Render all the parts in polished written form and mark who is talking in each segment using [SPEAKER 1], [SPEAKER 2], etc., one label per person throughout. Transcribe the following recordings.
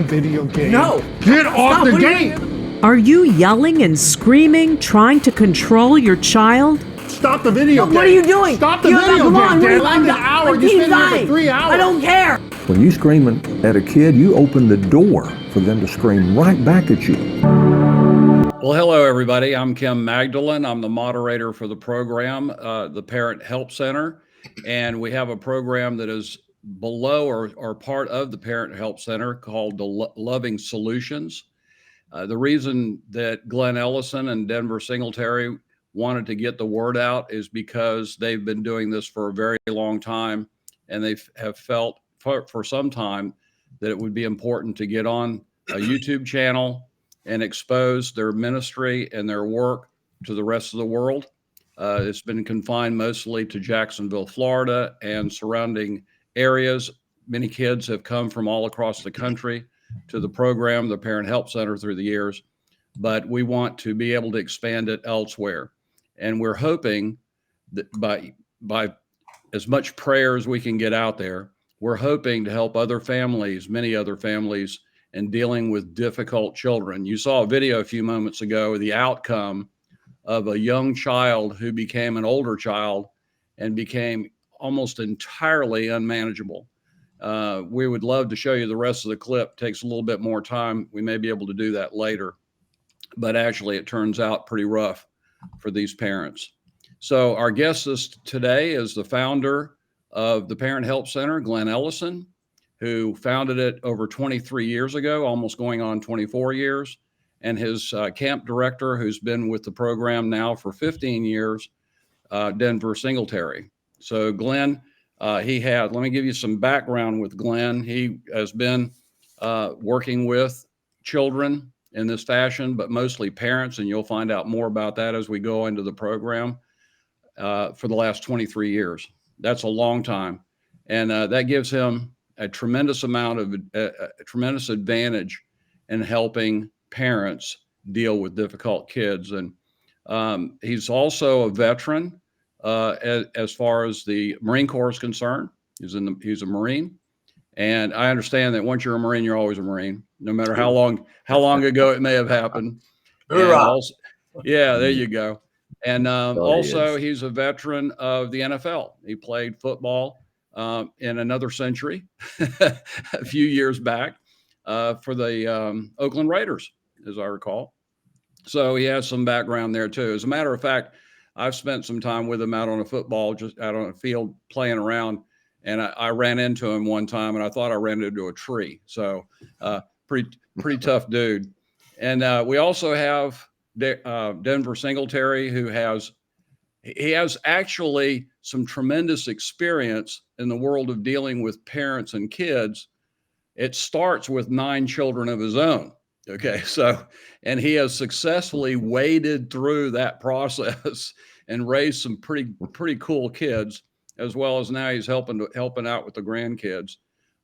[SPEAKER 1] video game.
[SPEAKER 2] No.
[SPEAKER 1] Get off the game.
[SPEAKER 3] Are you yelling and screaming, trying to control your child?
[SPEAKER 1] Stop the video game.
[SPEAKER 2] What are you doing?
[SPEAKER 1] Stop the
[SPEAKER 2] You're
[SPEAKER 1] video
[SPEAKER 2] come on,
[SPEAKER 1] game, Dad.
[SPEAKER 2] I'm
[SPEAKER 1] Like an hour. You spend here for 3 hours.
[SPEAKER 2] I don't care.
[SPEAKER 4] When you scream at a kid, you open the door for them to scream right back at you.
[SPEAKER 5] Well, hello, everybody. I'm Kim Magdalene. I'm the moderator for the program, the Parent Help Center. And we have a program that is below or part of the Parent Help Center called the Loving Solutions. The reason that Glenn Ellison and Denver Singletary wanted to get the word out is because they've been doing this for a very long time, and they have felt for some time that it would be important to get on a YouTube channel and expose their ministry and their work to the rest of the world. It's been confined mostly to Jacksonville, Florida, and surrounding areas. Many kids have come from all across the country to the program, the Parent Help Center, through the years, but we want to be able to expand it elsewhere. And we're hoping that by as much prayer as we can get out there, we're hoping to help other families, many other families, in dealing with difficult children. You saw a video a few moments ago, the outcome of a young child who became an older child and became almost entirely unmanageable. We would love to show you the rest of the clip. It takes a little bit more time. We may be able to do that later, but actually it turns out pretty rough for these parents. So our guest today is the founder of the Parent Help Center, Glenn Ellison, who founded it over 23 years ago, almost going on 24 years, and his camp director, who's been with the program now for 15 years, Denver Singletary. So Glenn, let me give you some background with Glenn. He has been working with children in this fashion, but mostly parents, and you'll find out more about that as we go into the program, for the last 23 years. That's a long time. And that gives him a tremendous amount of a tremendous advantage in helping parents deal with difficult kids. And he's also a veteran as far as the Marine Corps is concerned. He's a Marine. And I understand that once you're a Marine, you're always a Marine, no matter how long ago it may have happened. Yeah, there you go. And also, he's a veteran of the NFL. He played football in another century a few years back for the Oakland Raiders, as I recall. So he has some background there too. As a matter of fact, I've spent some time with him out on just out on a field playing around. And I ran into him one time, and I thought I ran into a tree. So pretty tough dude. And we also have Denver Singletary, who has actually some tremendous experience in the world of dealing with parents and kids. It starts with 9 children of his own. Okay, so, and he has successfully waded through that process and raised some pretty cool kids, as well as now he's helping out with the grandkids.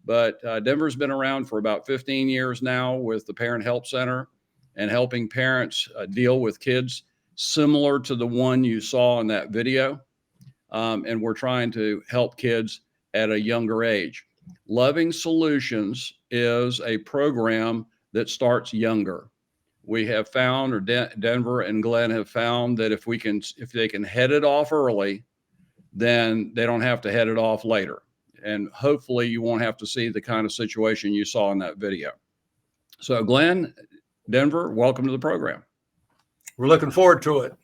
[SPEAKER 5] But Denver's been around for about 15 years now with the Parent Help Center and helping parents deal with kids similar to the one you saw in that video. And we're trying to help kids at a younger age. Loving Solutions is a program that starts younger. We have found, or Denver and Glenn have found, that if they can head it off early, then they don't have to head it off later. And hopefully you won't have to see the kind of situation you saw in that video. So Glenn, Denver, welcome to the program.
[SPEAKER 6] We're looking forward to it.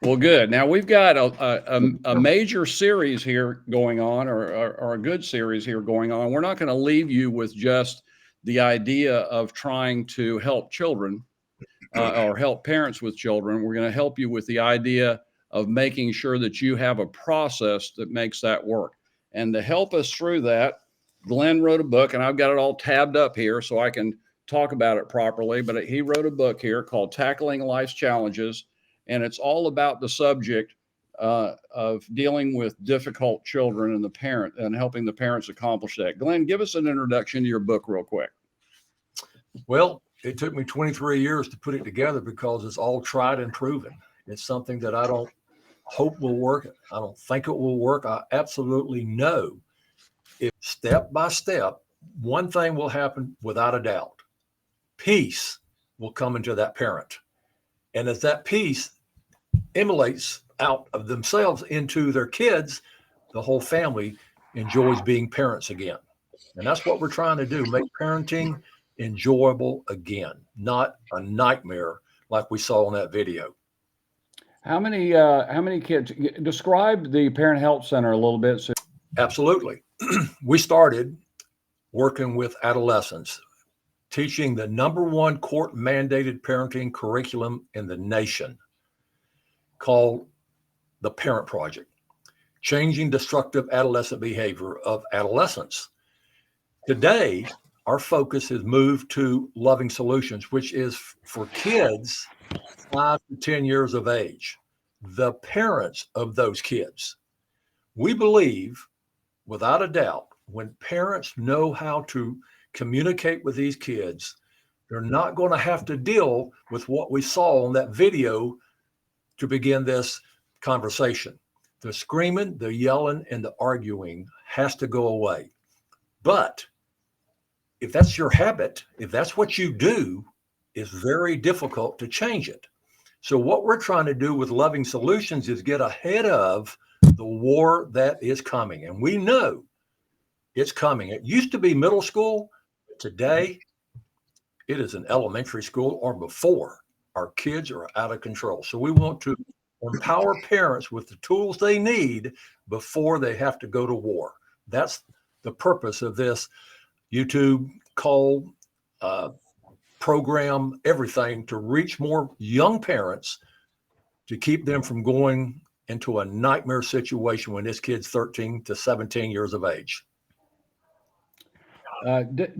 [SPEAKER 5] Well, good. Now we've got a major series here going on, or a good series here going on. We're not going to leave you with just the idea of trying to help children or help parents with children. We're going to help you with the idea of making sure that you have a process that makes that work. And to help us through that, Glenn wrote a book, and I've got it all tabbed up here so I can talk about it properly. But he wrote a book here called Tackling Life's Challenges, and it's all about the subject of dealing with difficult children and helping the parents accomplish that. Glenn, give us an introduction to your book real quick.
[SPEAKER 6] Well, it took me 23 years to put it together because it's all tried and proven. It's something that I don't hope will work. I don't think it will work. I absolutely know if step by step, one thing will happen without a doubt. Peace will come into that parent. And as that peace emulates out of themselves into their kids, the whole family enjoys being parents again. And that's what we're trying to do, make parenting enjoyable again, not a nightmare like we saw in that video.
[SPEAKER 5] How many kids? Describe the Parent Help Center a little bit. So
[SPEAKER 6] Absolutely. We started working with adolescents, teaching the #1 court mandated parenting curriculum in the nation called the Parent Project, changing destructive adolescent behavior of adolescents. Today, our focus has moved to Loving Solutions, which is for kids 5 to 10 years of age, the parents of those kids. We believe, without a doubt, when parents know how to communicate with these kids, they're not going to have to deal with what we saw in that video to begin this conversation. The screaming, the yelling, and the arguing has to go away. But if that's your habit, if that's what you do, it's very difficult to change it. So what we're trying to do with Loving Solutions is get ahead of the war that is coming. And we know it's coming. It used to be middle school. Today, it is an elementary school or before. Our kids are out of control. So we want to empower parents with the tools they need before they have to go to war. That's the purpose of this YouTube call, program, everything, to reach more young parents, to keep them from going into a nightmare situation when this kid's 13 to 17 years of age.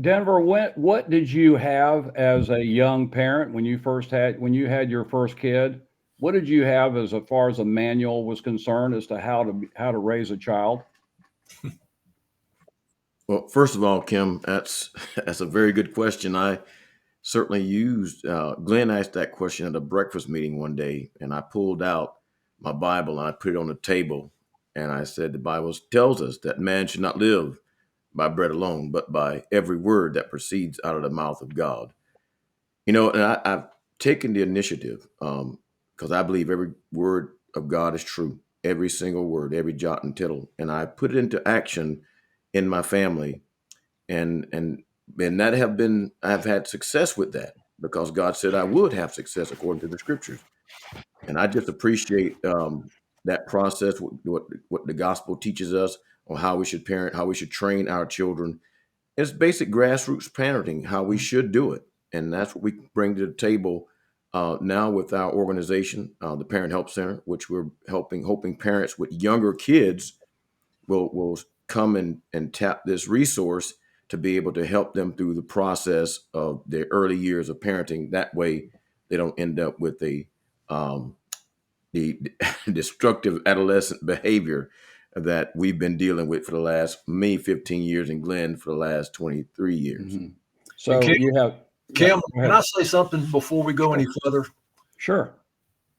[SPEAKER 5] Denver, what did you have as a young parent when you had your first kid? What did you have as far as a manual was concerned as to how to raise a child?
[SPEAKER 2] Well, first of all, Kim, that's a very good question. I certainly used, Glenn asked that question at a breakfast meeting one day, and I pulled out my Bible and I put it on the table. And I said, the Bible tells us that man should not live by bread alone, but by every word that proceeds out of the mouth of God. And I've taken the initiative because I believe every word of God is true, every single word, every jot and tittle. And I put it into action in my family. And I've had success with that because God said I would have success according to the scriptures. And I just appreciate that process, what the gospel teaches us on how we should parent, how we should train our children. It's basic grassroots parenting, how we should do it. And that's what we bring to the table now with our organization, the Parent Help Center, which we're hoping parents with younger kids will come and tap this resource to be able to help them through the process of their early years of parenting. That way they don't end up with the destructive adolescent behavior that we've been dealing with for the last 15 years, and Glenn for the last 23 years.
[SPEAKER 5] Mm-hmm. So
[SPEAKER 6] Kim, can I say something before we go any further?
[SPEAKER 5] Sure.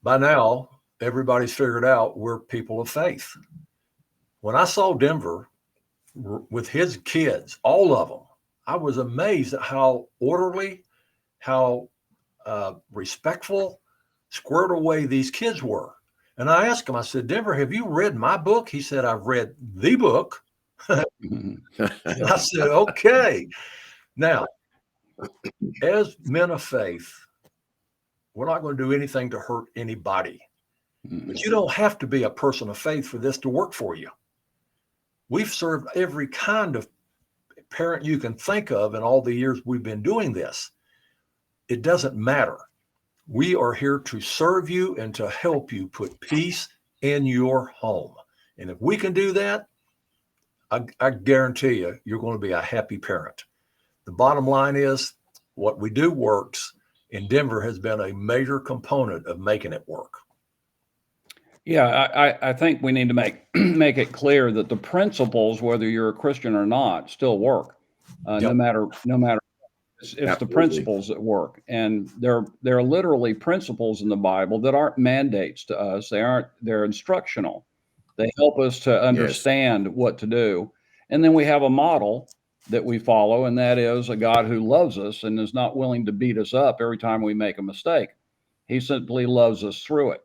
[SPEAKER 6] By now, everybody's figured out we're people of faith. When I saw Denver with his kids, all of them, I was amazed at how orderly, how respectful, squared away these kids were. And I asked him, I said, Denver, have you read my book? He said, I've read the book. And I said, okay. Now, as men of faith, we're not going to do anything to hurt anybody. But you don't have to be a person of faith for this to work for you. We've served every kind of parent you can think of in all the years we've been doing this. It doesn't matter. We are here to serve you and to help you put peace in your home. And if we can do that, I guarantee you, you're going to be a happy parent. The bottom line is what we do works, and Denver has been a major component of making it work.
[SPEAKER 5] Yeah, I think we need to make it clear that the principles, whether you're a Christian or not, still work. No matter. It's the principles that work, and there are literally principles in the Bible that aren't mandates to us. They're instructional. They help us to understand what to do, and then we have a model that we follow, and that is a God who loves us and is not willing to beat us up every time we make a mistake. He simply loves us through it,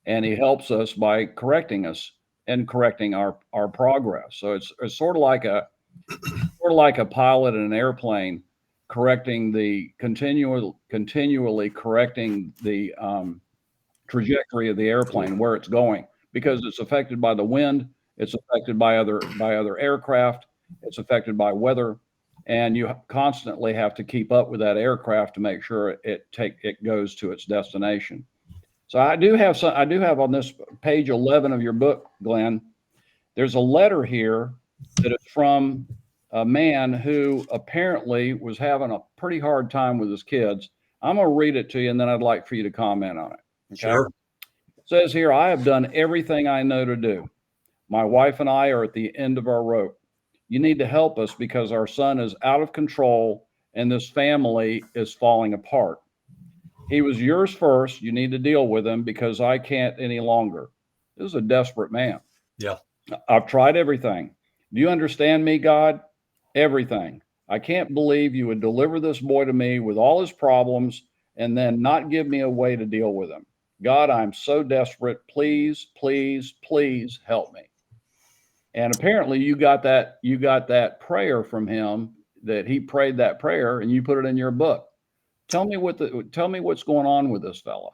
[SPEAKER 5] and he helps us by correcting us and correcting our progress. So it's sort of like a pilot in an airplane correcting the continually correcting the trajectory of the airplane, where it's going, because it's affected by the wind, it's affected by other aircraft, it's affected by weather, and you constantly have to keep up with that aircraft to make sure it goes to its destination. So I do have on this page 11 of your book, Glenn, there's a letter here that is from a man who apparently was having a pretty hard time with his kids. I'm going to read it to you, and then I'd like for you to comment on it. Okay?
[SPEAKER 6] Sure.
[SPEAKER 5] It says here, I have done everything I know to do. My wife and I are at the end of our rope. You need to help us because our son is out of control and this family is falling apart. He was yours first. You need to deal with him because I can't any longer. This is a desperate man.
[SPEAKER 6] Yeah.
[SPEAKER 5] I've tried everything. Do you understand me, God? Everything. I can't believe you would deliver this boy to me with all his problems and then not give me a way to deal with him. God, I'm so desperate. Please, please, please help me. And apparently you got that prayer from him, that he prayed that prayer, and you put it in your book. Tell me what's going on with this fella.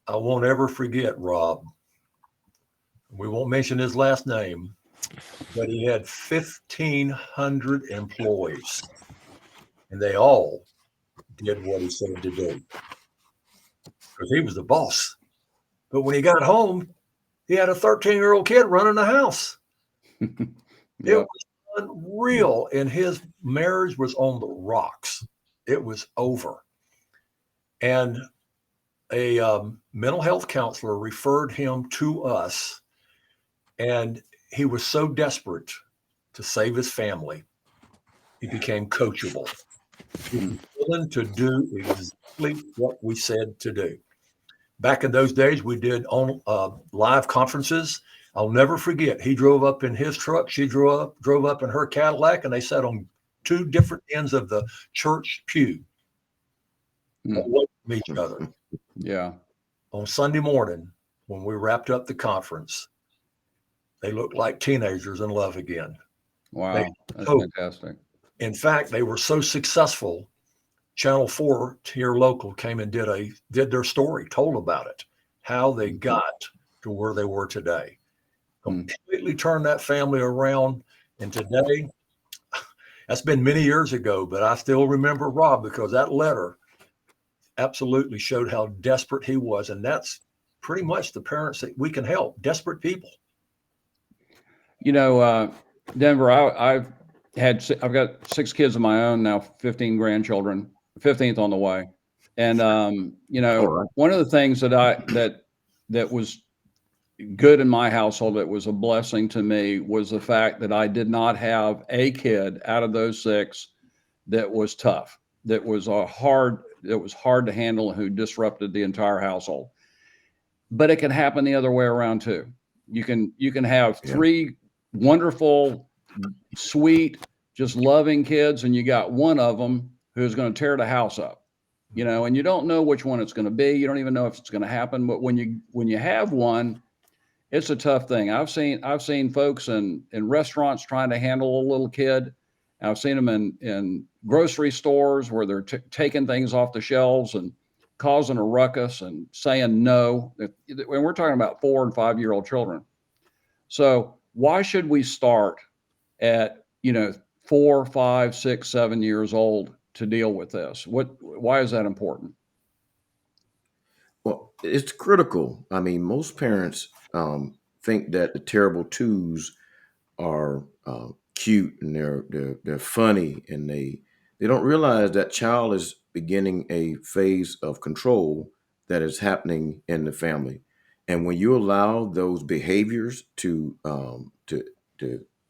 [SPEAKER 6] I won't ever forget Rob. We won't mention his last name, but he had 1,500 employees, and they all did what he said to do because he was the boss. But when he got home, he had a 13-year-old kid running the house. It was unreal, and his marriage was on the rocks. It was over. And a mental health counselor referred him to us, and he was so desperate to save his family, he became coachable. He was willing to do exactly what we said to do. Back in those days, we did on live conferences. I'll never forget. He drove up in his truck. She drove up in her Cadillac, and they sat on two different ends of the church pew away from each other.
[SPEAKER 5] Yeah.
[SPEAKER 6] On Sunday morning, when we wrapped up the conference, they looked like teenagers in love again.
[SPEAKER 5] Wow. That's fantastic.
[SPEAKER 6] In fact, they were so successful, Channel 4 here local came and did their story, told about it, how they got to where they were today. Completely turned that family around. And today, that's been many years ago, but I still remember Rob because that letter absolutely showed how desperate he was. And that's pretty much the parents that we can help, desperate people.
[SPEAKER 5] You know, Denver, I've got 6 kids of my own now, 15 grandchildren, 15th on the way. And, you know, one of the things that was good in my household, that was a blessing to me, was the fact that I did not have a kid out of those 6 that was tough, that was hard to handle, who disrupted the entire household. But it can happen the other way around too. You can have 3 wonderful, sweet, just loving kids, and you got one of them who's going to tear the house up, you know, and you don't know which one it's going to be. You don't even know if it's going to happen. But when you have one, it's a tough thing. I've seen folks in restaurants trying to handle a little kid. I've seen them in grocery stores where they're taking things off the shelves and causing a ruckus and saying no. And we're talking about 4 and 5-year-old children. So why should we start at, 4, 5, 6, 7 years old to deal with this? Why is that important?
[SPEAKER 2] Well, it's critical. I mean, most parents think that the terrible twos are cute and they're funny, and they don't realize that child is beginning a phase of control that is happening in the family. And when you allow those behaviors to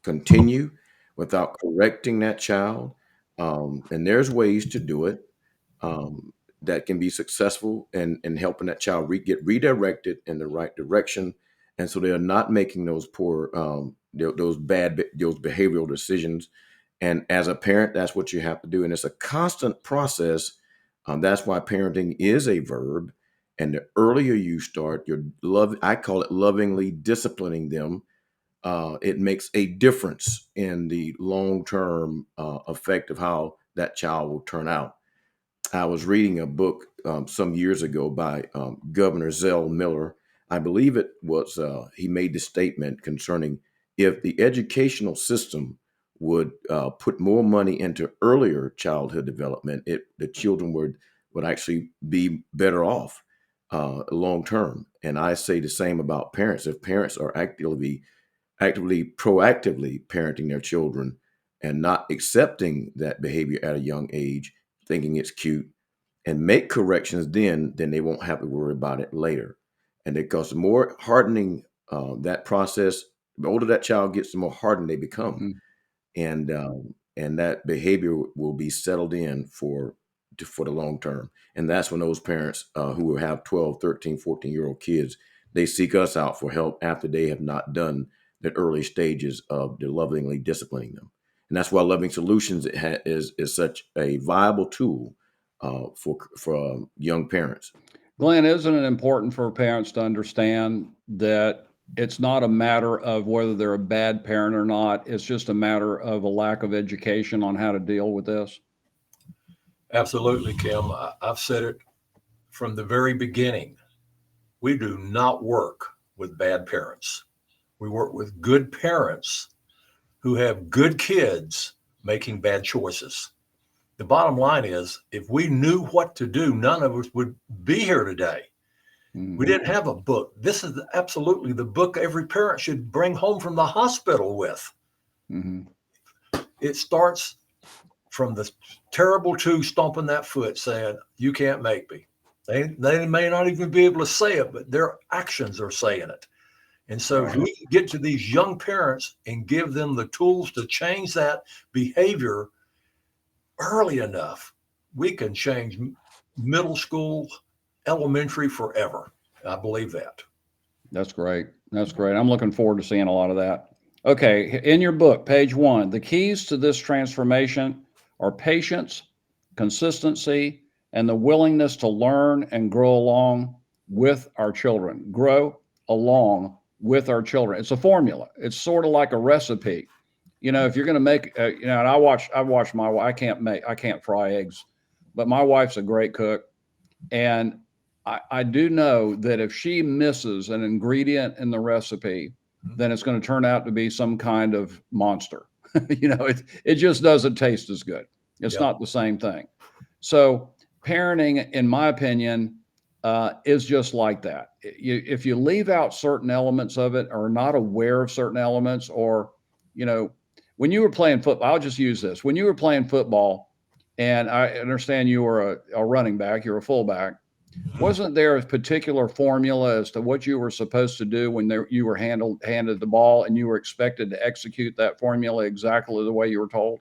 [SPEAKER 2] continue without correcting that child, and there's ways to do it that can be successful in helping that child get redirected in the right direction, and so they are not making those poor, those behavioral decisions, And as a parent, that's what you have to do. And it's a constant process. That's why parenting is a verb. And the earlier you start, I call it lovingly disciplining them. It makes a difference in the long-term effect of how that child will turn out. I was reading a book some years ago by Governor Zell Miller. I believe it was, he made the statement concerning if the educational system would put more money into earlier childhood development, the children would actually be better off long term. And I say the same about parents. If parents are proactively parenting their children and not accepting that behavior at a young age, thinking it's cute, and make corrections then they won't have to worry about it later. And because the more hardening that process, the older that child gets, the more hardened they become. And that behavior will be settled in for the long term. And that's when those parents who have 12, 13, 14-year-old kids, they seek us out for help after they have not done the early stages of the lovingly disciplining them. And that's why Loving Solutions is such a viable tool for young parents.
[SPEAKER 5] Glenn, isn't it important for parents to understand that it's not a matter of whether they're a bad parent or not? It's just a matter of a lack of education on how to deal with this.
[SPEAKER 6] Absolutely, Kim. I've said it from the very beginning. We do not work with bad parents. We work with good parents who have good kids making bad choices. The bottom line is, if we knew what to do, none of us would be here today. Mm-hmm. We didn't have a book. This is absolutely the book every parent should bring home from the hospital with. Mm-hmm. It starts from the terrible two stomping that foot saying, you can't make me. They may not even be able to say it, but their actions are saying it. And so if we get to these young parents and give them the tools to change that behavior early enough, we can change middle school, elementary forever. I believe that.
[SPEAKER 5] That's great. That's great. I'm looking forward to seeing a lot of that. Okay. In your book, page 1, the keys to this transformation are patience, consistency, and the willingness to learn and grow along with our children. Grow along with our children. It's a formula. It's sort of like a recipe. You know, if you're going to make, and I watch my wife. I can't fry eggs, but my wife's a great cook. And I do know that if she misses an ingredient in the recipe, then it's going to turn out to be some kind of monster. You know, it just doesn't taste as good. It's not the same thing. So parenting, in my opinion, is just like that. If you leave out certain elements of it, or not aware of certain elements, or, you know, when you were playing football, I'll just use this. When you were playing football, and I understand you were a running back, you're a fullback, wasn't there a particular formula as to what you were supposed to do when you were handed the ball, and you were expected to execute that formula exactly the way you were told?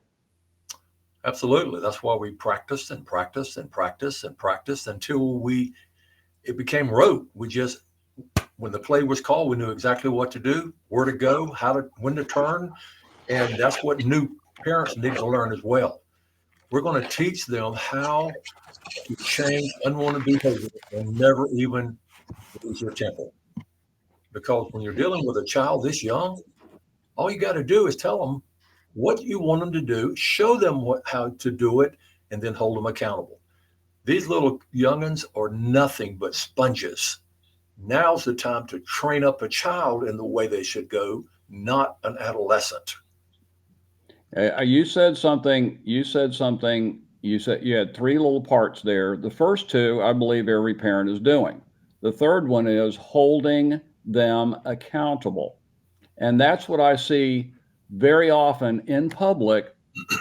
[SPEAKER 6] Absolutely. That's why we practiced and practiced and practiced and practiced until it became rote. When the play was called, we knew exactly what to do, where to go, when to turn. And that's what new parents need to learn as well. We're going to teach them how to change unwanted behavior and never even lose your temper. Because when you're dealing with a child this young, all you got to do is tell them what you want them to do, show them how to do it, and then hold them accountable. These little youngins are nothing but sponges. Now's the time to train up a child in the way they should go, not an adolescent.
[SPEAKER 5] You said something. You said you had 3 little parts there. The first 2, I believe every parent is doing. The third one is holding them accountable. And that's what I see very often in public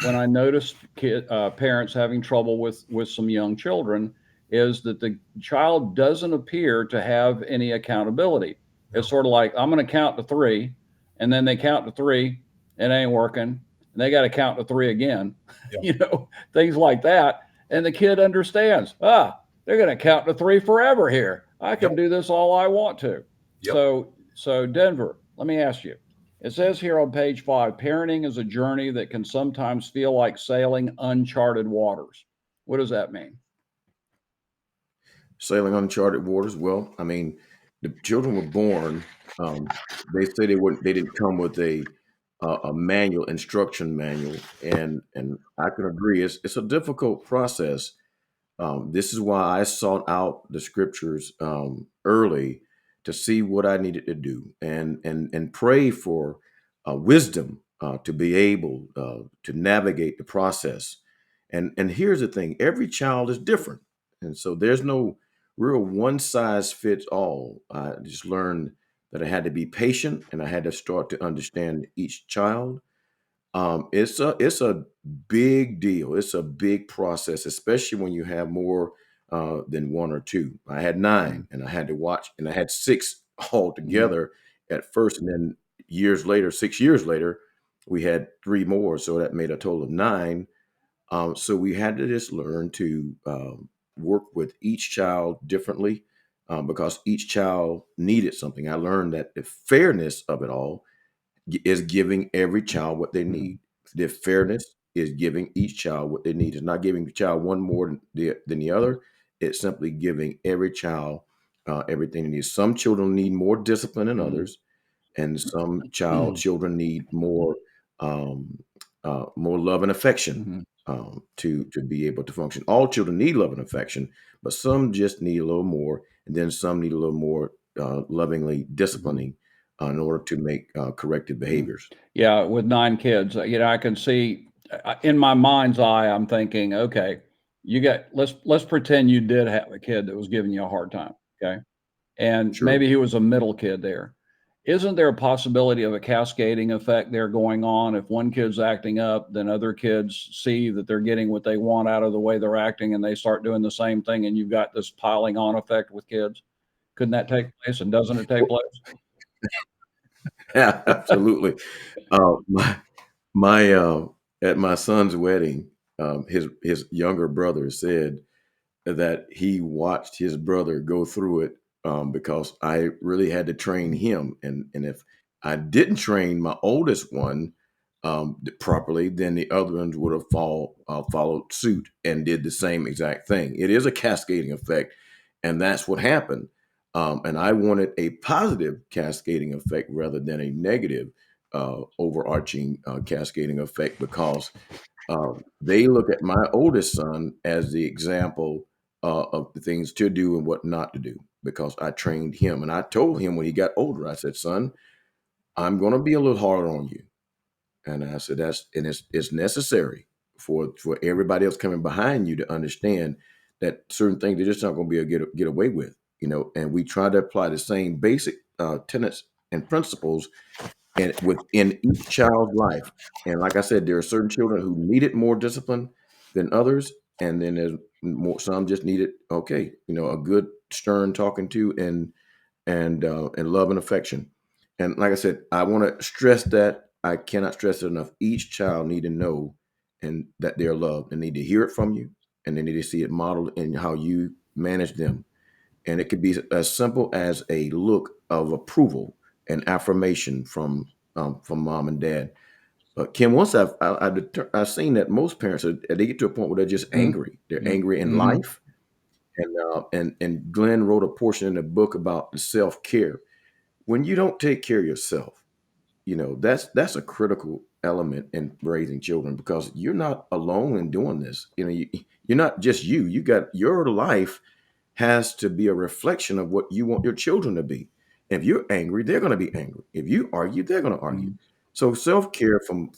[SPEAKER 5] when I notice parents having trouble with some young children, is that the child doesn't appear to have any accountability. It's sort of like, I'm going to count to 3, and then they count to 3, it ain't working. And they got to count to 3 again, you know, things like that. And the kid understands, they're going to count to 3 forever here. I can do this all I want to. So Denver, let me ask you, It says here on page 5, parenting is a journey that can sometimes feel like sailing uncharted waters. What does that mean?
[SPEAKER 2] Sailing uncharted waters. Well, I mean, the children were born. They say they didn't come with a manual, instruction manual, and I can agree. It's a difficult process. This is why I sought out the scriptures early to see what I needed to do, and pray for wisdom to be able to navigate the process. And here's the thing: every child is different, and so there's no real one size fits all. I just learned that I had to be patient, and I had to start to understand each child. It's a big deal. It's a big process, especially when you have more than one or two. I had 9, and I had to watch, and I had 6 altogether at first, and then 6 years later, we had 3 more, so that made a total of 9. So we had to just learn to work with each child differently because each child needed something. I learned that the fairness of it all is giving every child what they need. The fairness is giving each child what they need. It's not giving the child one more than the other. It's simply giving every child everything they need. Some children need more discipline than others, and some children need more more love and affection to be able to function. All children need love and affection, but some just need a little more, and then some need a little more lovingly disciplining in order to make corrective behaviors.
[SPEAKER 5] Yeah, with 9 kids, I can see in my mind's eye, I'm thinking, okay, let's pretend you did have a kid that was giving you a hard time, okay? And
[SPEAKER 2] Sure.
[SPEAKER 5] maybe he was a middle kid there. Isn't there a possibility of a cascading effect there going on? If one kid's acting up, then other kids see that they're getting what they want out of the way they're acting, and they start doing the same thing, and you've got this piling on effect with kids. Couldn't that take place, and doesn't it take place?
[SPEAKER 2] Yeah, absolutely. My at my son's wedding, his younger brother said that he watched his brother go through it because I really had to train him, and if I didn't train my oldest one properly, then the other ones would have followed suit and did the same exact thing. It is a cascading effect, and that's what happened. And I wanted a positive cascading effect rather than a negative overarching cascading effect because they look at my oldest son as the example of the things to do and what not to do because I trained him. And I told him when he got older, I said, son, I'm going to be a little harder on you. And I said, it's necessary for everybody else coming behind you to understand that certain things they're just not going to be able to get away with, and we try to apply the same basic tenets and principles and within each child's life. And like I said, there are certain children who needed more discipline than others, and then there's some just needed a good stern talking to and love and affection. And like I said, I want to stress that I cannot stress it enough. Each child need to know and that they're loved. They need to hear it from you, and they need to see it modeled in how you manage them. And it could be as simple as a look of approval and affirmation from mom and dad. But Kim, once I've seen that most parents they get to a point where they're just angry. They're angry in life, and Glenn wrote a portion in the book about the self-care. When you don't take care of yourself, that's a critical element in raising children because you're not alone in doing this. You're not just you. You got your life has to be a reflection of what you want your children to be. If you're angry, they're going to be angry. If you argue, they're going to argue. So self-care from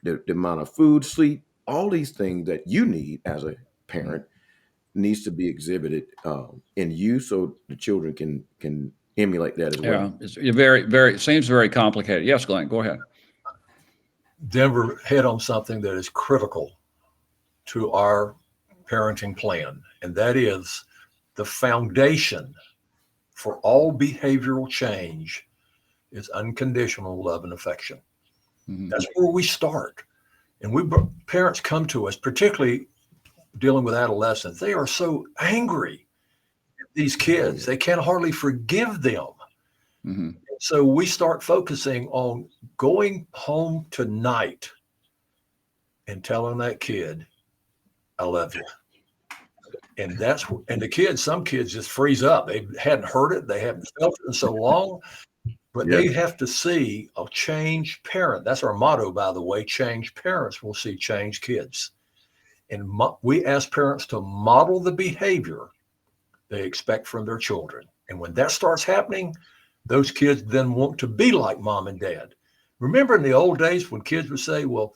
[SPEAKER 2] the amount of food, sleep, all these things that you need as a parent needs to be exhibited in you so the children can emulate that as well.
[SPEAKER 5] Yeah, it's it seems very complicated. Yes, Glenn, go ahead.
[SPEAKER 6] Denver hit on something that is critical to our parenting plan, and that is the foundation for all behavioral change is unconditional love and affection. That's where we start. And parents come to us, particularly dealing with adolescents. They are so angry at these kids. They can hardly forgive them. So we start focusing on going home tonight and telling that kid, I love you. And the kids, some kids just freeze up. They hadn't heard it. They haven't felt it in so long, but
[SPEAKER 2] Yeah.
[SPEAKER 6] they have to see a changed parent. That's our motto, by the way. Changed parents will see changed kids. And we ask parents to model the behavior they expect from their children. And when that starts happening, those kids then want to be like mom and dad. Remember in the old days when kids would say, well,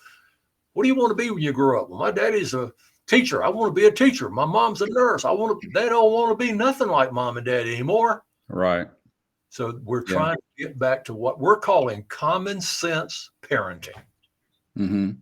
[SPEAKER 6] what do you want to be when you grow up? Well, my daddy's a teacher. I want to be a teacher. My mom's a nurse. They don't want to be nothing like mom and dad anymore.
[SPEAKER 5] Right.
[SPEAKER 6] So we're trying to get back to what we're calling common sense parenting.
[SPEAKER 5] Mm-hmm.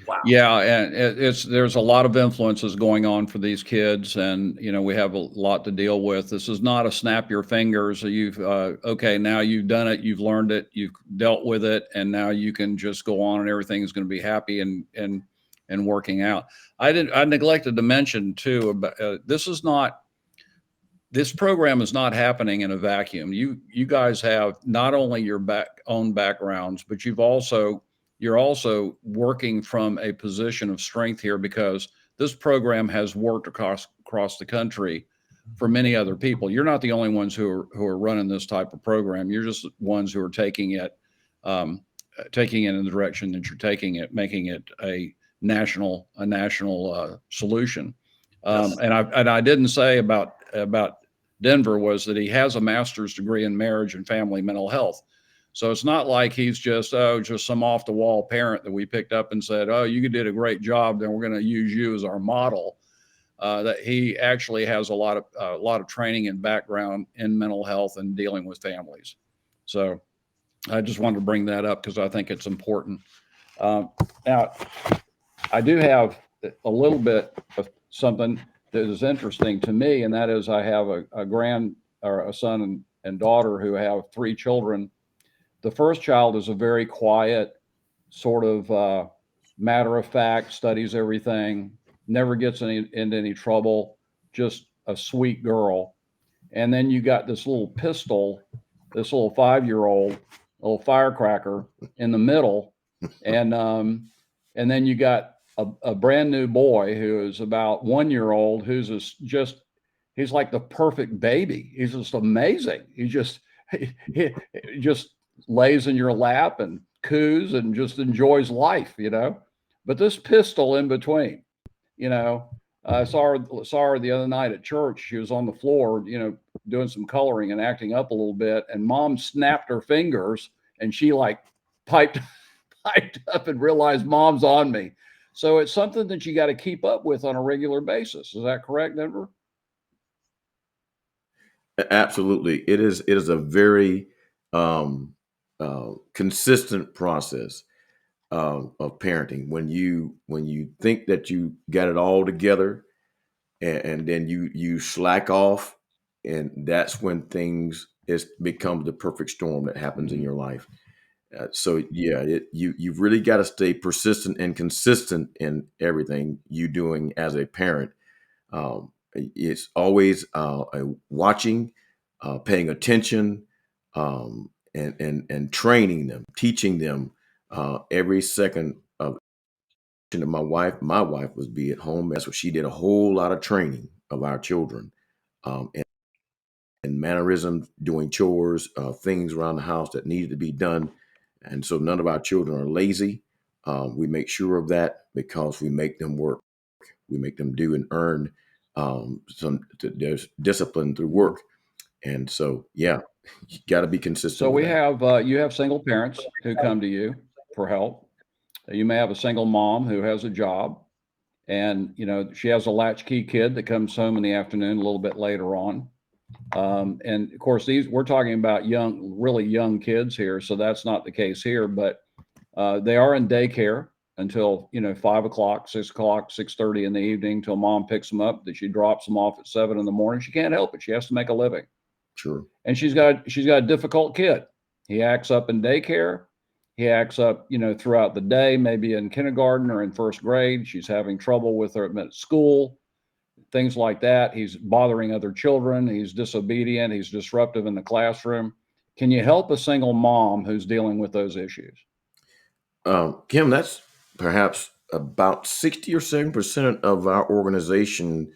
[SPEAKER 6] Wow.
[SPEAKER 5] Yeah, and there's a lot of influences going on for these kids, and we have a lot to deal with. This is not a snap your fingers. You've okay, now you've done it, you've learned it, you've dealt with it, and now you can just go on, and everything is going to be happy and working out. I neglected to mention too about this program is not happening in a vacuum. You guys have not only your own backgrounds, but you're also working from a position of strength here, because this program has worked across the country for many other people. You're not the only ones who are running this type of program. You're just ones who are taking it in the direction that you're taking it, making it a national solution.
[SPEAKER 6] Yes.
[SPEAKER 5] And I didn't say about Denver was that he has a master's degree in marriage and family mental health. So it's not like he's just some off the wall parent that we picked up and said, oh, you did a great job, then we're going to use you as our model. That he actually has a lot of training and background in mental health and dealing with families. So I just wanted to bring that up because I think it's important. Now, I do have a little bit of something that is interesting to me, and that is I have a son and daughter who have 3 children. The first child is a very quiet, sort of matter of fact, studies everything, never gets into any trouble, just a sweet girl. And then you got this little pistol, this little 5-year-old, little firecracker in the middle. And then you got a brand new boy who is about 1-year-old, who's he's like the perfect baby. He's just amazing. He just lays in your lap and coos and just enjoys life, but this pistol in between, I saw her the other night at church. She was on the floor, doing some coloring and acting up a little bit, and mom snapped her fingers and she piped up and realized mom's on me. So it's something that you got to keep up with on a regular basis. Is that correct, Denver?
[SPEAKER 2] Absolutely. It is a very consistent process of parenting. When you think that you got it all together, and then you slack off, and that's when it becomes the perfect storm that happens in your life. You've really got to stay persistent and consistent in everything you doing as a parent. It's always watching, paying attention, and training them, teaching them every second of. My wife was be at home. That's what she did, a whole lot of training of our children, and mannerisms, doing chores, things around the house that needed to be done. And so none of our children are lazy. We make sure of that because we make them work. We make them do and earn there's discipline through work. And so, you got to be consistent.
[SPEAKER 5] So we have, you have single parents who come to you for help. You may have a single mom who has a job, and, she has a latchkey kid that comes home in the afternoon a little bit later on. And of course, we're talking about really young kids here. So that's not the case here, but they are in daycare until, 5 o'clock, 6 o'clock, 6:30 in the evening, till mom picks them up, that she drops them off at 7 in the morning. She can't help it. She has to make a living.
[SPEAKER 2] Sure.
[SPEAKER 5] And she's got a difficult kid. He acts up in daycare. He acts up, throughout the day, maybe in kindergarten or in first grade. She's having trouble with her at school, things like that. He's bothering other children. He's disobedient. He's disruptive in the classroom. Can you help a single mom who's dealing with those issues?
[SPEAKER 2] Kim, that's perhaps about 60 or 7% of our organization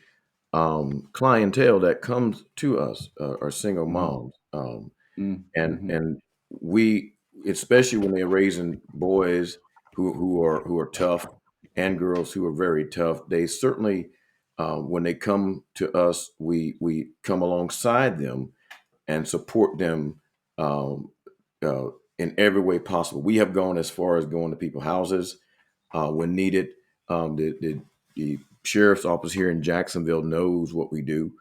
[SPEAKER 2] clientele that comes to us are single moms.
[SPEAKER 5] Mm-hmm.
[SPEAKER 2] And we, especially when they're raising boys who are tough and girls who are very tough, they certainly when they come to us, we come alongside them and support them um, in every way possible. We have gone as far as going to people's houses when needed. The sheriff's office here in Jacksonville knows what we do.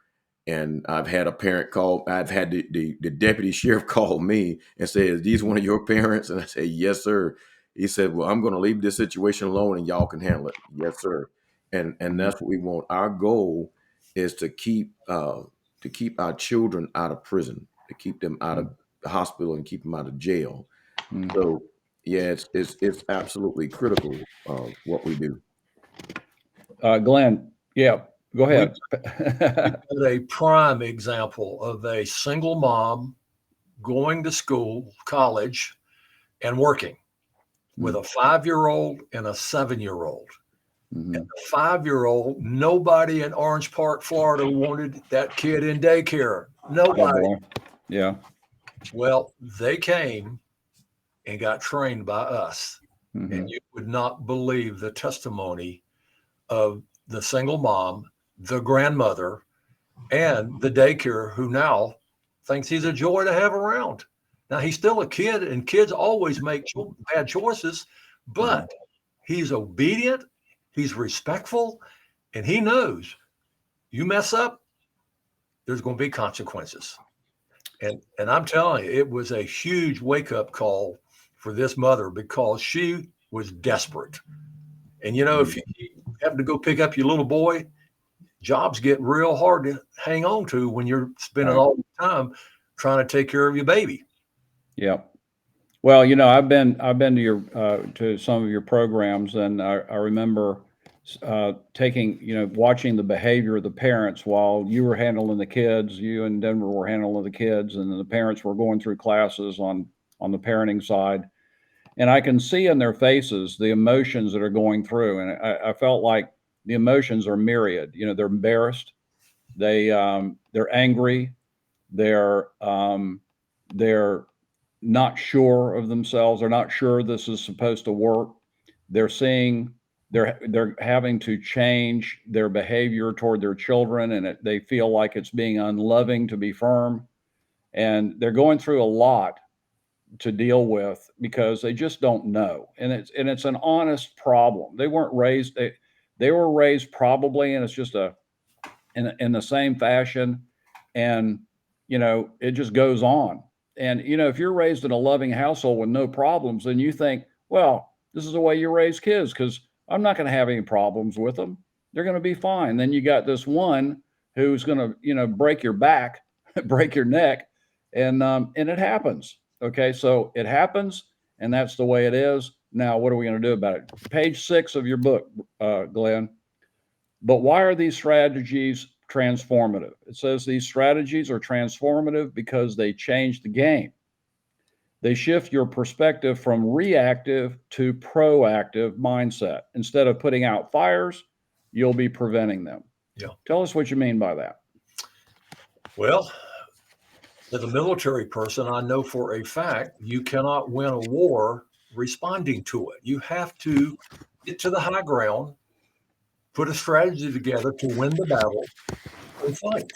[SPEAKER 2] And I've had a parent call, I've had the deputy sheriff call me and say, "Is these one of your parents?" And I say, "Yes, sir." He said, "Well, I'm going to leave this situation alone and y'all can handle it." Yes, sir. And that's what we want. Our goal is to keep our children out of prison, to keep them out of the hospital and keep them out of jail. So yeah, it's absolutely critical what we do.
[SPEAKER 5] Glenn, yeah, go ahead.
[SPEAKER 6] A prime example of a single mom going to school, college, and working with a 5-year-old and a 7-year-old. And the 5-year-old, nobody in Orange Park, Florida wanted that kid in daycare. Nobody.
[SPEAKER 5] Yeah.
[SPEAKER 6] Well, they came and got trained by us. And you would not believe the testimony of the single mom, the grandmother, and the daycare, who now thinks he's a joy to have around. Now, he's still a kid, and kids always make bad choices, but he's obedient, he's respectful, and he knows you mess up, there's going to be consequences. And I'm telling you, it was a huge wake-up call for this mother, because she was desperate. And, if you happen to go pick up your little boy, jobs get real hard to hang on to when you're spending all the time trying to take care of your baby.
[SPEAKER 5] Yeah. Well, I've been to your to some of your programs, and I remember watching the behavior of the parents while you were handling the kids. You and Denver were handling the kids, and then the parents were going through classes on the parenting side. And I can see in their faces the emotions that are going through, and I felt like the emotions are myriad. They're embarrassed, they're angry, they're not sure of themselves. They're not sure this is supposed to work. They're having to change their behavior toward their children, and they feel like it's being unloving to be firm. And they're going through a lot to deal with because they just don't know. And it's an honest problem. They weren't raised, they were raised probably, and it's just in the same fashion. And, it just goes on. And, if you're raised in a loving household with no problems, then you think, well, this is the way you raise kids, because I'm not going to have any problems with them. They're going to be fine. Then you got this one who's going to, break your back, break your neck. And it happens. Okay. So it happens, and that's the way it is. Now, what are we going to do about it? Page 6 of your book, Glenn. But why are these strategies transformative? It says these strategies are transformative because they change the game. They shift your perspective from reactive to proactive mindset. Instead of putting out fires, you'll be preventing them.
[SPEAKER 6] Yeah.
[SPEAKER 5] Tell us what you mean by that.
[SPEAKER 6] Well, as a military person, I know for a fact you cannot win a war responding to it. You have to get to the high ground, put a strategy together to win the battle, and fight.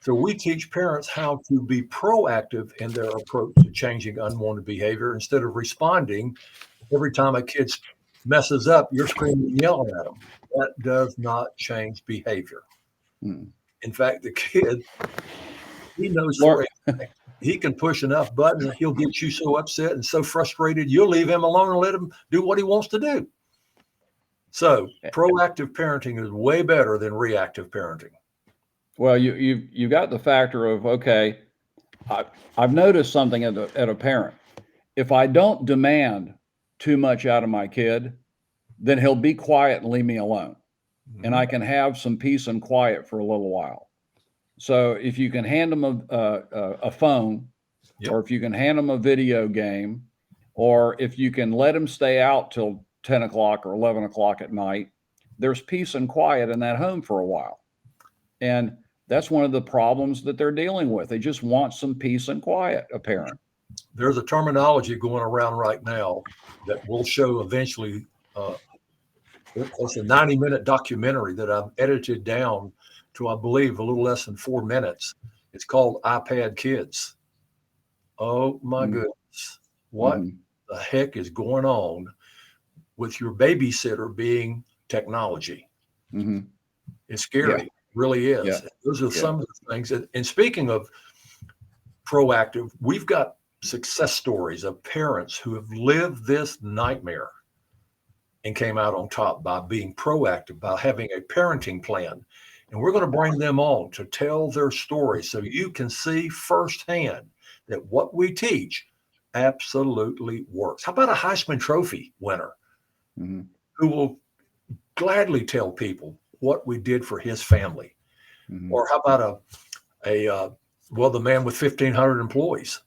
[SPEAKER 6] So we teach parents how to be proactive in their approach to changing unwanted behavior instead of responding. Every time a kid messes up, you're screaming and yelling at them. That does not change behavior. In fact, the kid, he knows he can push enough buttons and he'll get you so upset and so frustrated, you'll leave him alone and let him do what he wants to do. So proactive parenting is way better than reactive parenting.
[SPEAKER 5] Well, you got the factor of, okay, I've noticed something at a parent. If I don't demand too much out of my kid, then he'll be quiet and leave me alone. And I can have some peace and quiet for a little while. So if you can hand him a phone
[SPEAKER 6] Yep.
[SPEAKER 5] or if you can hand them a video game, or if you can let them stay out till 10 o'clock or 11 o'clock at night, there's peace and quiet in that home for a while. And that's one of the problems that they're dealing with. They just want some peace and quiet, a parent.
[SPEAKER 6] There's a terminology going around right now that we'll show eventually. It's a 90-minute documentary that I've edited down to, I believe, a little less than 4 minutes. It's called iPad Kids. Oh my goodness. What the heck is going on with your babysitter being technology? It's scary. It really is.
[SPEAKER 5] Yeah.
[SPEAKER 6] Those are some of the things. And speaking of proactive, we've got success stories of parents who have lived this nightmare and came out on top by being proactive, by having a parenting plan. And we're going to bring them on to tell their story so you can see firsthand that what we teach absolutely works. How about a Heisman Trophy winner who will gladly tell people what we did for his family? Or how about the man with 1,500 employees?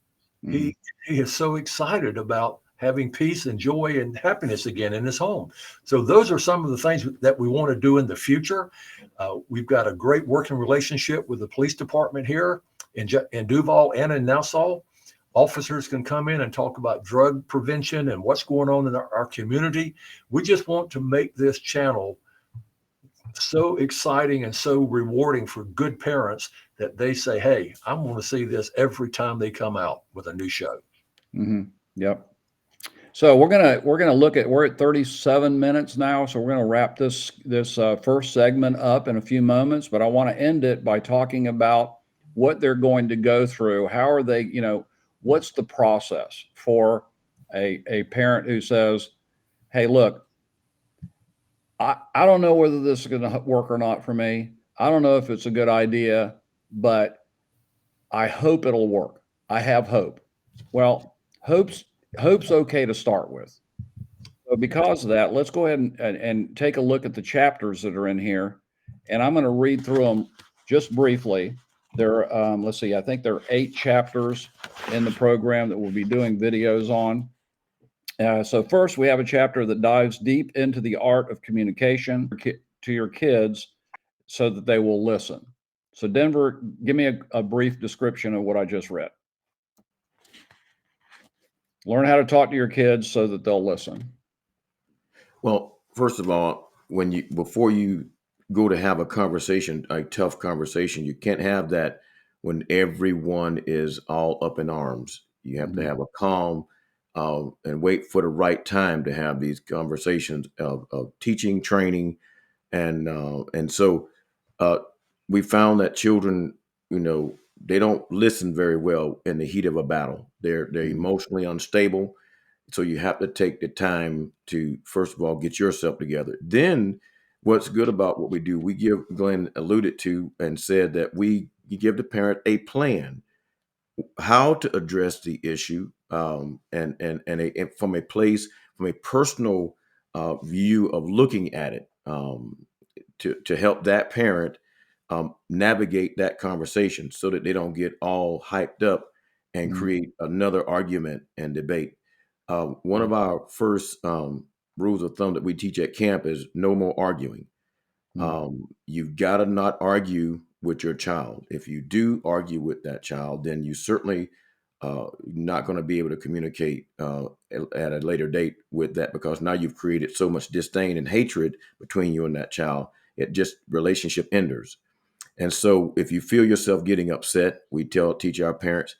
[SPEAKER 6] He is so excited about having peace and joy and happiness again in his home. So those are some of the things that we want to do in the future. We've got a great working relationship with the police department here in Duval and in Nassau. Officers can come in and talk about drug prevention and what's going on in our community. We just want to make this channel so exciting and so rewarding for good parents that they say, hey, I want to see this every time they come out with a new show.
[SPEAKER 5] Yep. So we're gonna look at, we're at 37 minutes now, so we're gonna wrap this first segment up in a few moments. But I want to end it by talking about what they're going to go through. How are they? What's the process for a parent who says, "Hey, look, I don't know whether this is going to work or not for me. I don't know if it's a good idea, but I hope it'll work. I have hope." Well, hope's okay to start with. So because of that, let's go ahead and take a look at the chapters that are in here. And I'm going to read through them just briefly. There, let's see, I think there are 8 chapters in the program that we'll be doing videos on. So first, we have a chapter that dives deep into the art of communication to your kids so that they will listen. So Denver, give me a brief description of what I just read. Learn how to talk to your kids so that they'll listen.
[SPEAKER 2] Well, first of all, before you go to have a conversation, a tough conversation, you can't have that when everyone is all up in arms. You have to have a calm and wait for the right time to have these conversations of teaching, training, and so we found that children, they don't listen very well in the heat of a battle. They're emotionally unstable. So you have to take the time to, first of all, get yourself together. Then what's good about what we do, Glenn alluded to and said that you give the parent a plan how to address the issue, and from a personal view of looking at it, to help that parent navigate that conversation so that they don't get all hyped up and create another argument and debate. One of our first rules of thumb that we teach at camp is no more arguing. You've got to not argue with your child. If you do argue with that child, then you certainly not going to be able to communicate at a later date with that, because now you've created so much disdain and hatred between you and that child. It just relationship enders. And so if you feel yourself getting upset, we teach our parents,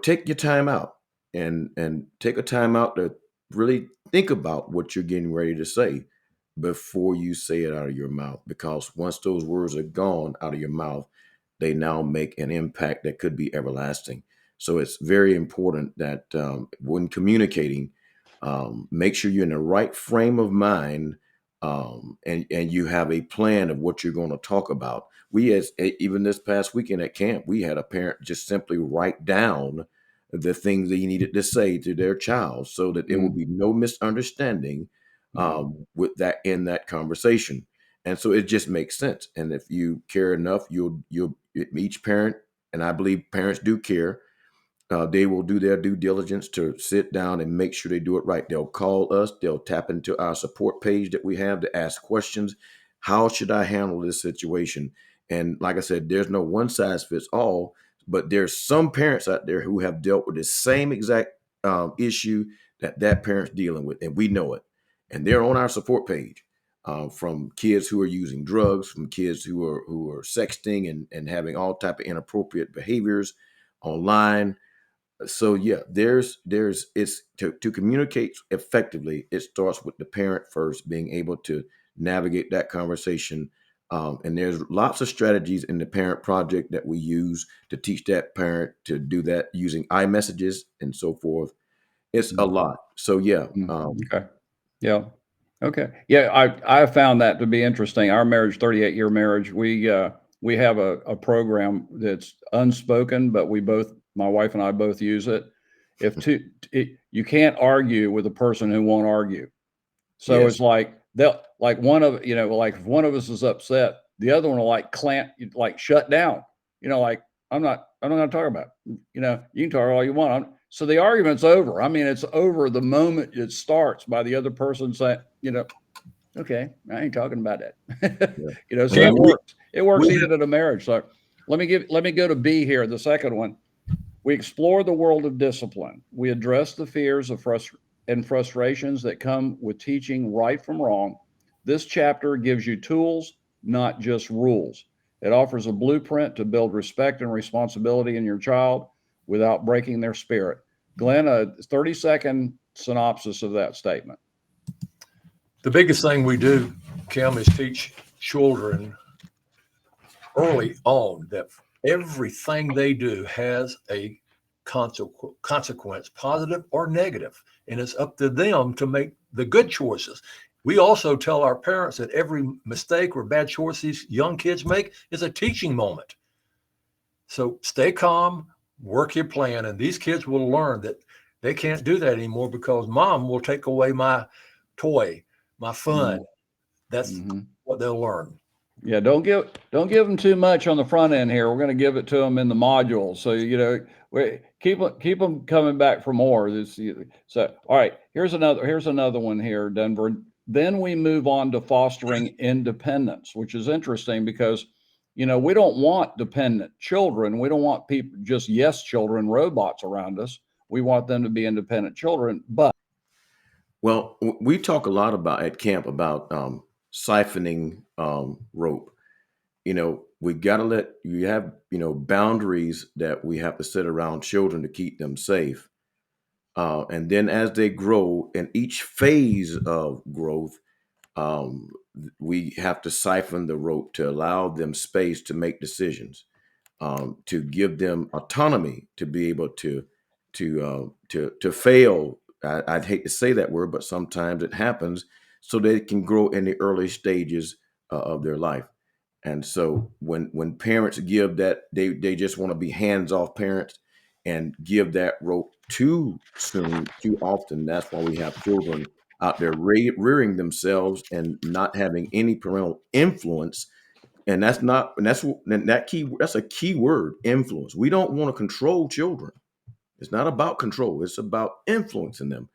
[SPEAKER 2] take your time out and take a time out to really think about what you're getting ready to say before you say it out of your mouth. Because once those words are gone out of your mouth, they now make an impact that could be everlasting. So it's very important that when communicating, make sure you're in the right frame of mind, and you have a plan of what you're going to talk about. Even this past weekend at camp, we had a parent just simply write down the things that he needed to say to their child so that there will be no misunderstanding with that in that conversation. And so it just makes sense. And if you care enough, you'll each parent, and I believe parents do care, They will do their due diligence to sit down and make sure they do it right. They'll call us. They'll tap into our support page that we have to ask questions. How should I handle this situation? And like I said, there's no one size fits all, but there's some parents out there who have dealt with the same exact issue that parent's dealing with, and we know it. And they're on our support page. From kids who are using drugs, from kids who are sexting and having all type of inappropriate behaviors online. So yeah, it's to communicate effectively. It starts with the parent first, being able to navigate that conversation. And there's lots of strategies in the parent project that we use to teach that parent to do that using iMessages and so forth. It's a lot. So yeah,
[SPEAKER 5] Okay. Yeah. Okay. Yeah, I found that to be interesting. Our marriage, 38-year marriage, we have a program that's unspoken, but my wife and I both use it. You can't argue with a person who won't argue. So
[SPEAKER 2] Yes.
[SPEAKER 5] it's like like if one of us is upset, the other one will shut down. Like I'm not going to talk about it. You can talk all you want. So the argument's over. I mean, it's over the moment it starts by the other person saying, okay, I ain't talking about that. So
[SPEAKER 6] Yeah,
[SPEAKER 5] it works. It works
[SPEAKER 6] we
[SPEAKER 5] even in a marriage. So let me go to B here, the second one. We explore the world of discipline. We address the fears and frustrations that come with teaching right from wrong. This chapter gives you tools, not just rules. It offers a blueprint to build respect and responsibility in your child without breaking their spirit. Glenn, a 30-second synopsis of that statement.
[SPEAKER 6] The biggest thing we do, Kim, is teach children early on that everything they do has a consequence, positive or negative, and it's up to them to make the good choices. We also tell our parents that every mistake or bad choice these young kids make is a teaching moment. So stay calm, work your plan, and these kids will learn that they can't do that anymore because mom will take away my toy, my fun. That's what they'll learn.
[SPEAKER 5] Yeah, don't give them too much on the front end here. We're going to give it to them in the modules. So we keep them coming back for more. So all right, here's another one here, Denver. Then we move on to fostering independence, which is interesting because we don't want dependent children. We don't want people just yes children, robots around us. We want them to be independent children. But
[SPEAKER 2] well, we talk a lot at camp about siphoning rope. We got to you have boundaries that we have to set around children to keep them safe. And then as they grow, in each phase of growth, we have to siphon the rope to allow them space to make decisions, to give them autonomy to be able to fail. I'd hate to say that word, but sometimes it happens, so they can grow in the early stages of their life. And so when parents give that, they just want to be hands-off parents and give that rope too soon, too often. That's why we have children out there rearing themselves and not having any parental influence. And that's a key word, influence. We don't want to control children. It's not about control. It's about influencing them.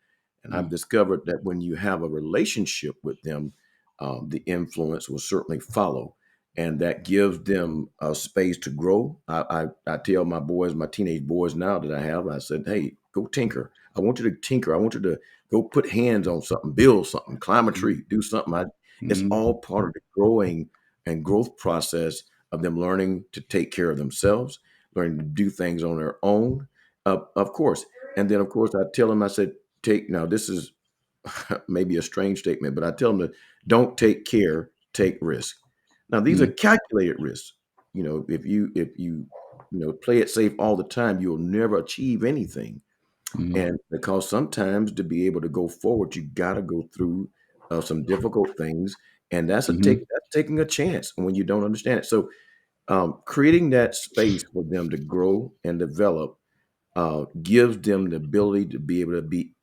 [SPEAKER 2] And I've discovered that when you have a relationship with them, the influence will certainly follow. And that gives them a space to grow. I tell my boys, my teenage boys now that I have, I said, hey, go tinker. I want you to tinker. I want you to go put hands on something, build something, climb a tree, do something. It's all part of the growing and growth process of them learning to take care of themselves, learning to do things on their own, of course. And then, of course, I tell them, I said, now this is maybe a strange statement, but I tell them to don't take care, take risk. Now, these are calculated risks. If you play it safe all the time, you'll never achieve anything. And because sometimes to be able to go forward, you got to go through some difficult things, and that's taking a chance when you don't understand it. So, creating that space for them to grow and develop gives them the ability to be able to be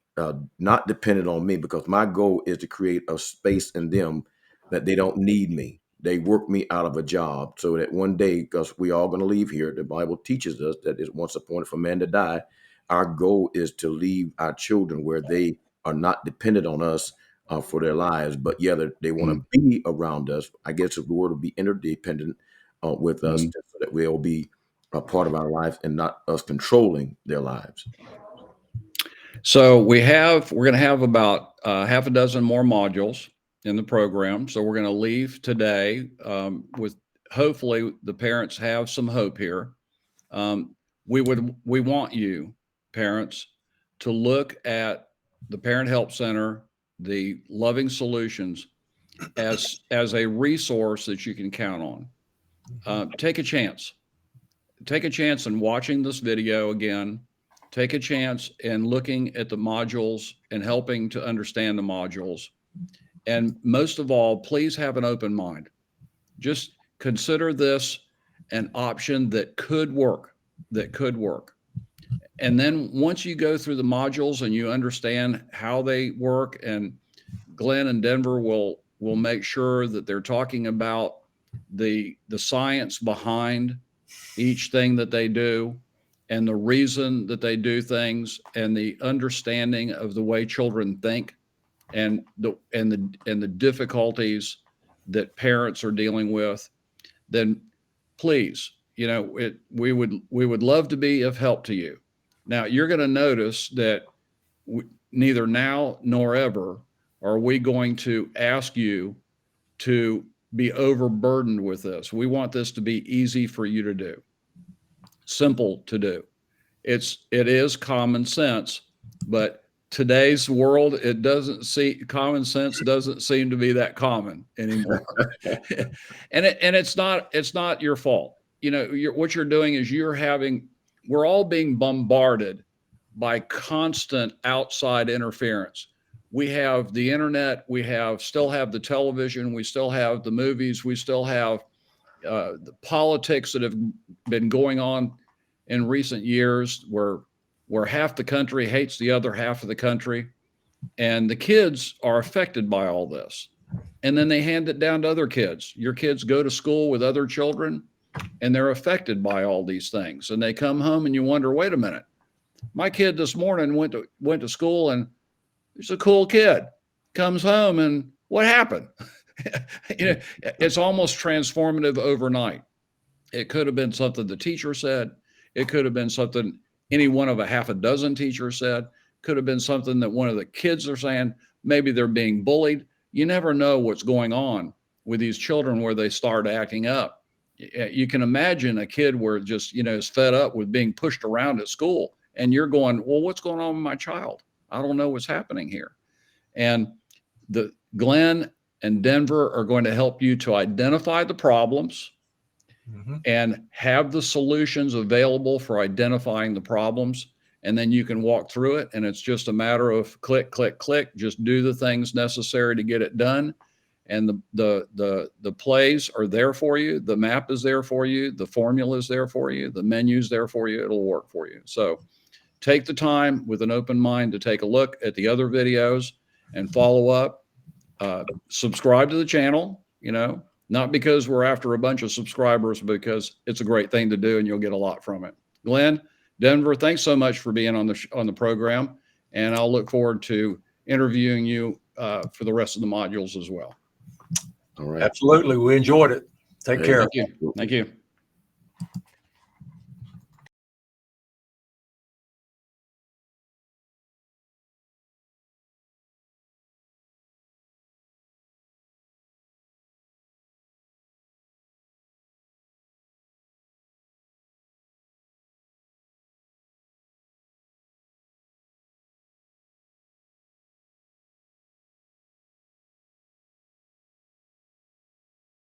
[SPEAKER 2] not dependent on me, because my goal is to create a space in them that they don't need me. they worked me out of a job so that one day, because we all going to leave here, the Bible teaches us that it's once appointed for man to die. Our goal is to leave our children where they are not dependent on us for their lives, but yeah, they want to be around us. I guess the word will be interdependent with us, so that we'll be a part of our life and not us controlling their lives.
[SPEAKER 5] So we're going to have about half a dozen more modules in the program. So we're going to leave today with hopefully the parents have some hope here. We want you parents to look at the Parent Help Center, the Loving Solutions, as a resource that you can count on. Take a chance. Take a chance in watching this video again. Take a chance in looking at the modules and helping to understand the modules. And most of all, please have an open mind. Just consider this an option that could work, And then once you go through the modules and you understand how they work, and Glenn and Denver will make sure that they're talking about the science behind each thing that they do, and the reason that they do things, and the understanding of the way children think, and the difficulties that parents are dealing with, then please, we would love to be of help to you. Now, you're going to notice that neither now nor ever are we going to ask you to be overburdened with this. We want this to be easy for you to do, simple to do. It is common sense, but today's world, common sense doesn't seem to be that common anymore. and it's not your fault. What you're doing is we're all being bombarded by constant outside interference. We have the internet, we still have the television, we still have the movies, we still have the politics that have been going on in recent years, where half the country hates the other half of the country, and the kids are affected by all this. And then they hand it down to other kids. Your kids go to school with other children, and they're affected by all these things. And they come home and you wonder, wait a minute, my kid this morning went to school, and he's a cool kid. Comes home, and what happened? It's almost transformative overnight. It could have been something the teacher said. It could have been something any one of a half a dozen teachers said. Could have been something that one of the kids are saying. Maybe they're being bullied. You never know what's going on with these children where they start acting up. You can imagine a kid where just, is fed up with being pushed around at school, and you're going, well, what's going on with my child? I don't know what's happening here. And Glenn and Denver are going to help you to identify the problems and have the solutions available for identifying the problems. And then you can walk through it, and it's just a matter of click, click, click. Just do the things necessary to get it done. And the plays are there for you. The map is there for you. The formula is there for you. The menu's there for you. It'll work for you. So take the time with an open mind to take a look at the other videos and follow up. Subscribe to the channel, not because we're after a bunch of subscribers, because it's a great thing to do and you'll get a lot from it. Glenn, Denver, thanks so much for being on the program. And I'll look forward to interviewing you for the rest of the modules as well.
[SPEAKER 2] All right.
[SPEAKER 6] Absolutely. We enjoyed it. Take care.
[SPEAKER 5] Thank you. Thank you.